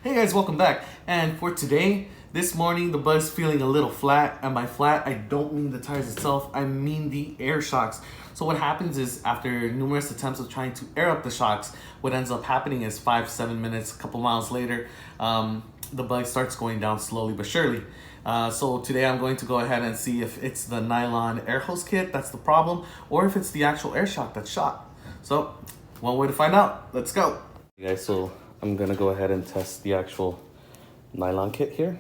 Hey guys, welcome back. And for today, this morning the bug's feeling a little flat. And by flat, I don't mean the tires itself, I mean the air shocks. So what happens is after numerous attempts of trying to air up the shocks, what ends up happening is 5-7 minutes, a couple miles later, the bug starts going down slowly but surely. So today I'm going to go ahead and see if it's the nylon air hose kit that's the problem, or if it's the actual air shock that's shot. So one way to find out. Let's go. Okay, guys, so I'm gonna go ahead and test the actual nylon kit here.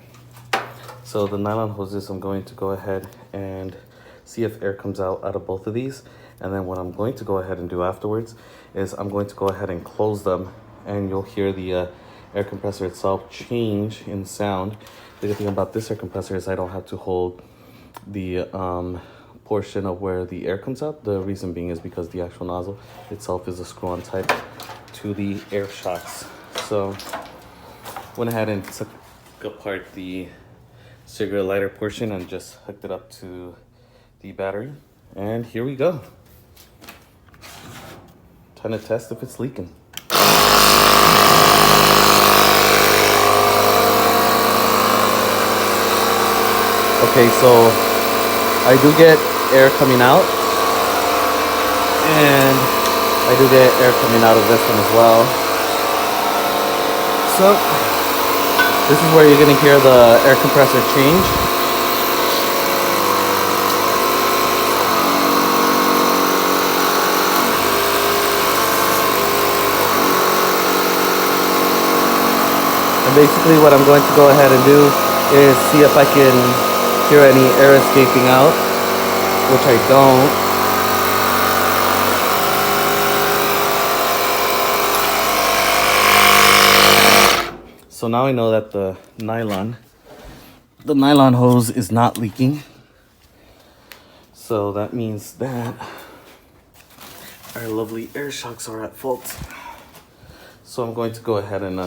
So the nylon hoses, I'm going to go ahead and see if air comes out of both of these. And then what I'm going to go ahead and do afterwards is I'm going to go ahead and close them, and you'll hear the air compressor itself change in sound. The good thing about this air compressor is I don't have to hold the portion of where the air comes out. The reason being is because the actual nozzle itself is a screw-on type to the air shocks. So went ahead and took apart the cigarette lighter portion and just hooked it up to the battery. And here we go. Time to test if it's leaking. Okay, so I do get air coming out, and I do get air coming out of this one as well. So this is where you're gonna hear the air compressor change. And basically what I'm going to go ahead and do is see if I can hear any air escaping out, which I don't. So now I know that the nylon hose is not leaking. So that means that our lovely air shocks are at fault. So I'm going to go ahead and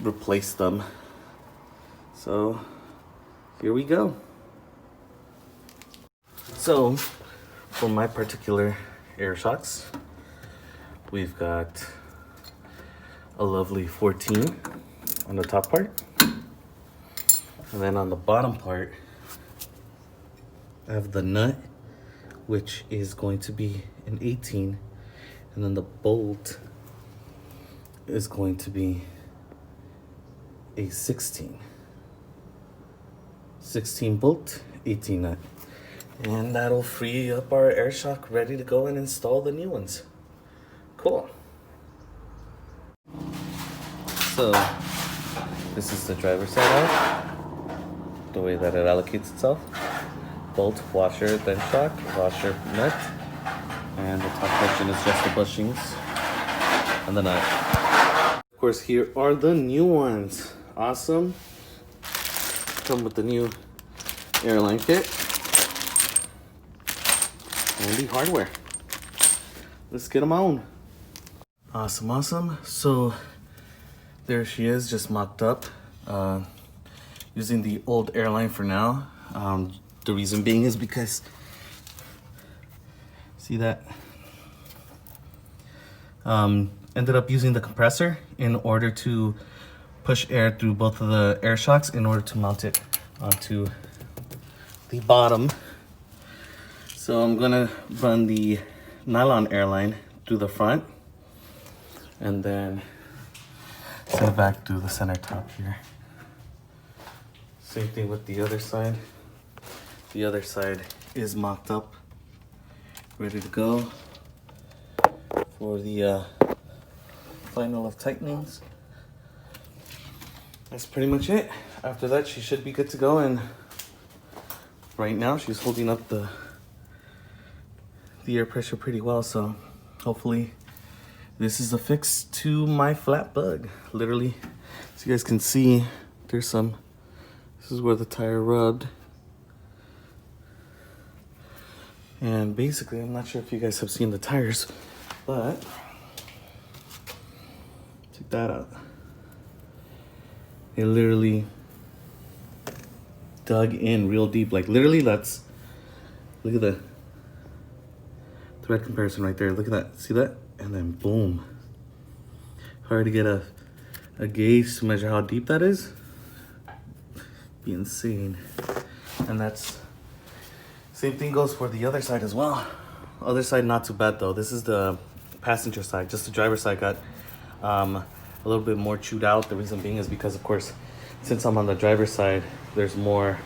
replace them. So here we go. So for my particular air shocks, we've got a lovely 14 on the top part, and then on the bottom part I have the nut, which is going to be an 18, and then the bolt is going to be a 16 bolt, 18 nut, and that'll free up our air shock, ready to go and install the new ones. Cool. So this is the driver's side out, the way that it allocates itself. Bolt, washer, then shock, washer, nut, and the top portion is just the bushings and the nut. Of course, here are the new ones. Awesome. Come with the new airline kit and the hardware. Let's get them on. Awesome. So there she is, just mocked up, using the old airline for now. The reason being is because, see that? Ended up using the compressor in order to push air through both of the air shocks in order to mount it onto the bottom. So I'm gonna run the nylon airline through the front, and then send it back through the center top here. Same thing with the other side. The other side is mocked up, ready to go for the final of tightenings. That's pretty much it. After that, she should be good to go, and right now she's holding up the air pressure pretty well, so hopefully this is a fix to my flat bug. Literally, as you guys can see, this is where the tire rubbed. And basically, I'm not sure if you guys have seen the tires, but check that out. It literally dug in real deep. Like literally, look at the thread comparison right there. Look at that, see that? And then boom. Hard to get a a gauge to measure how deep that is. Be insane. And that's same thing goes for the other side as well. Other side not too bad though. This is the passenger side. Just the driver's side got a little bit more chewed out. The reason being is because, of course, since I'm on the driver's side, there's more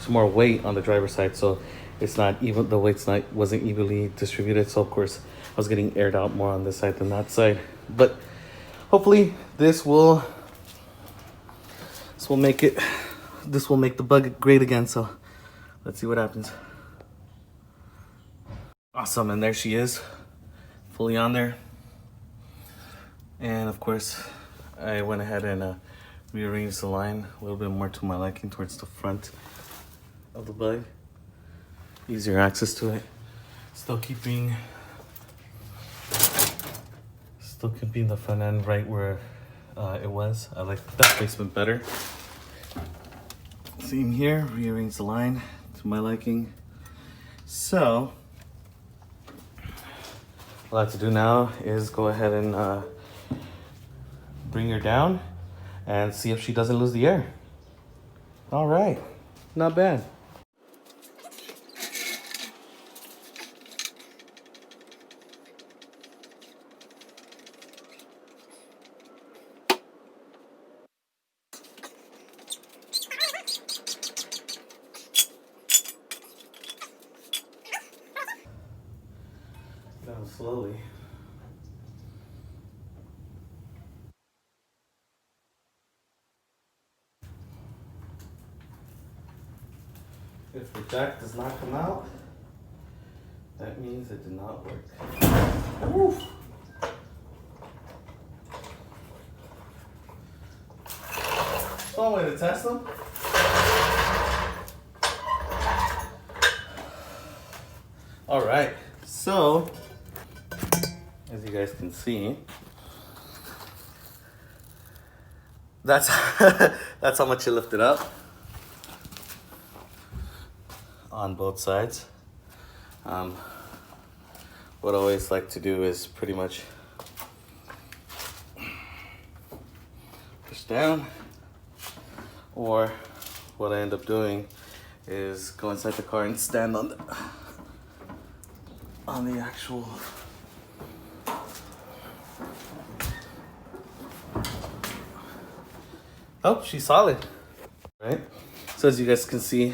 weight on the driver's side, so it's not even, the weight's not wasn't evenly distributed. So of course I was getting aired out more on this side than that side. But hopefully this will make the bug great again. So let's see what happens. Awesome, and there she is, fully on there. And of course, I went ahead and rearranged the line a little bit more to my liking towards the front of the bug. Easier access to it. Still keeping the front end right where it was. I like that placement better. Same here, rearrange the line to my liking. So what I have to do now is go ahead and bring her down and see if she doesn't lose the air. All right, not bad. Down slowly. If the jack does not come out, that means it did not work. Woo. One way to test them. All right, so as you guys can see, that's that's how much you lift it up on both sides. What I always like to do is pretty much push down, or what I end up doing is go inside the car and stand on the actual oh, she's solid, right? So as you guys can see,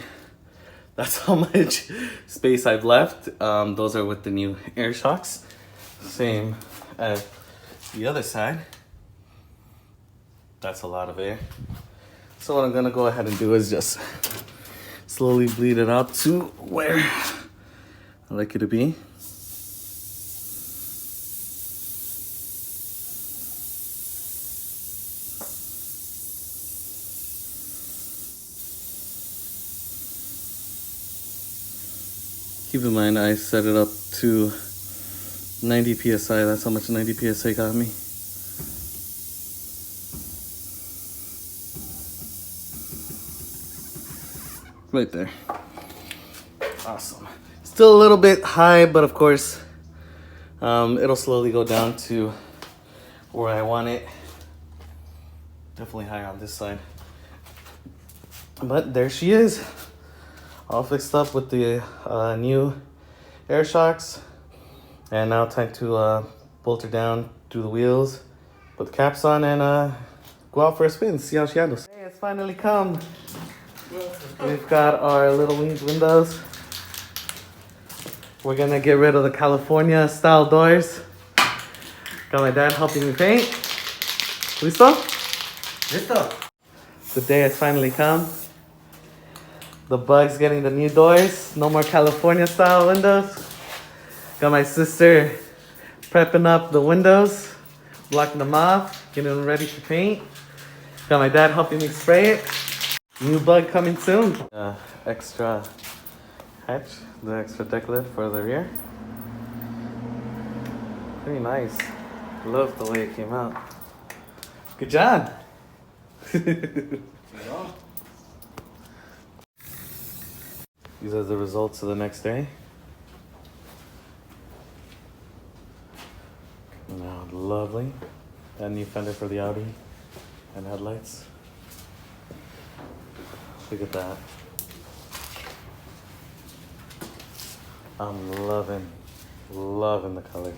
that's how much space I've left. Those are with the new air shocks. Same as the other side. That's a lot of air. So what I'm gonna go ahead and do is just slowly bleed it out to where I like it to be. Keep in mind, I set it up to 90 PSI. That's how much 90 PSI got me. Right there. Awesome. Still a little bit high, but of course, it'll slowly go down to where I want it. Definitely higher on this side. But there she is. All fixed up with the new air shocks, and now time to bolt her down, do the wheels, put the caps on, and go out for a spin, see how she handles. Hey, it's finally come. We've got our little wings windows. We're gonna get rid of the California style doors. Got my dad helping me paint. Listo? Listo. The day has finally come. The bug's getting the new doors. No more California style windows. Got my sister prepping up the windows, blocking them off, getting them ready for paint. Got my dad helping me spray it. New bug coming soon. Extra hatch, the extra deck lid for the rear. Pretty nice. Love the way it came out. Good job. These are the results of the next day. Coming out lovely. That new fender for the Audi. And headlights. Look at that. I'm loving the color.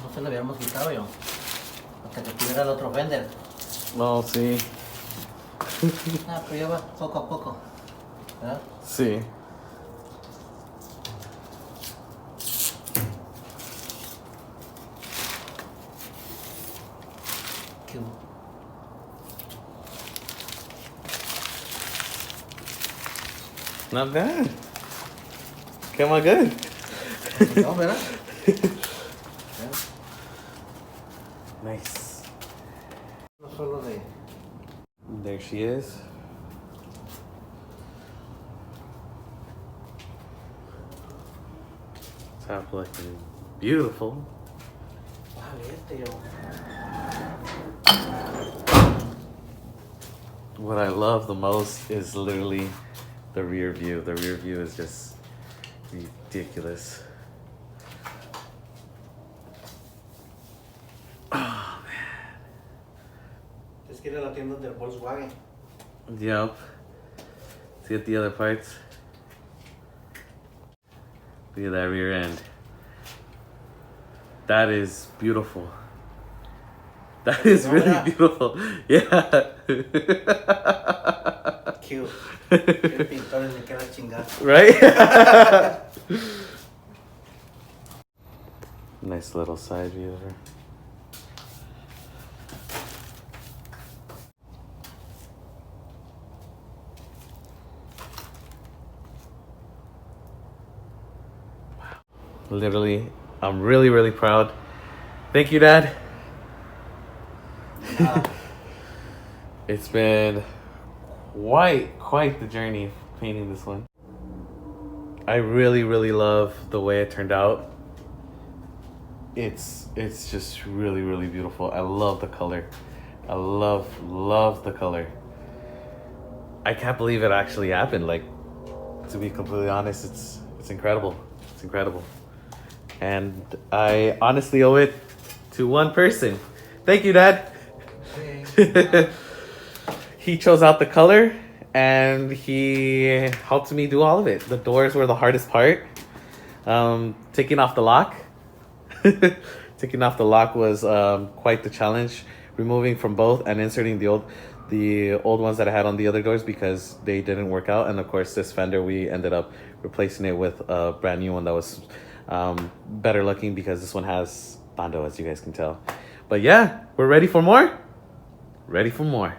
No se lo habíamos quitado yo. Hasta que tuviera el otro fender. No, sí. Ah, pero ya va poco a poco. ¿Verdad? Sí. ¿Qué hubo? Not bad. Came out good. No, ¿verdad? Nice. No solo de... There she is. Top looking beautiful. What I love the most is literally the rear view. The rear view is just ridiculous. Oh man. Es que ir a la tienda del Volkswagen. Yep. To get the other parts. Look at that rear end. That is beautiful. That is really beautiful. Yeah. Cute. El pintor le queda chingado. Right? Nice little side view of her. Literally, I'm really proud. Thank you, Dad. It's been quite the journey painting this one. I really love the way it turned out. It's just really beautiful. I love the color. I love the color. I can't believe it actually happened. Like, to be completely honest, it's incredible. It's incredible. And I honestly owe it to one person. Thank you, Dad. He chose out the color and he helped me do all of it. The doors were the hardest part. Taking off the lock. Taking off the lock was quite the challenge. Removing from both and inserting the old ones that I had on the other doors because they didn't work out. And of course, this fender, we ended up replacing it with a brand new one that was better looking because this one has Bando, as you guys can tell. But yeah, we're ready for more. Ready for more.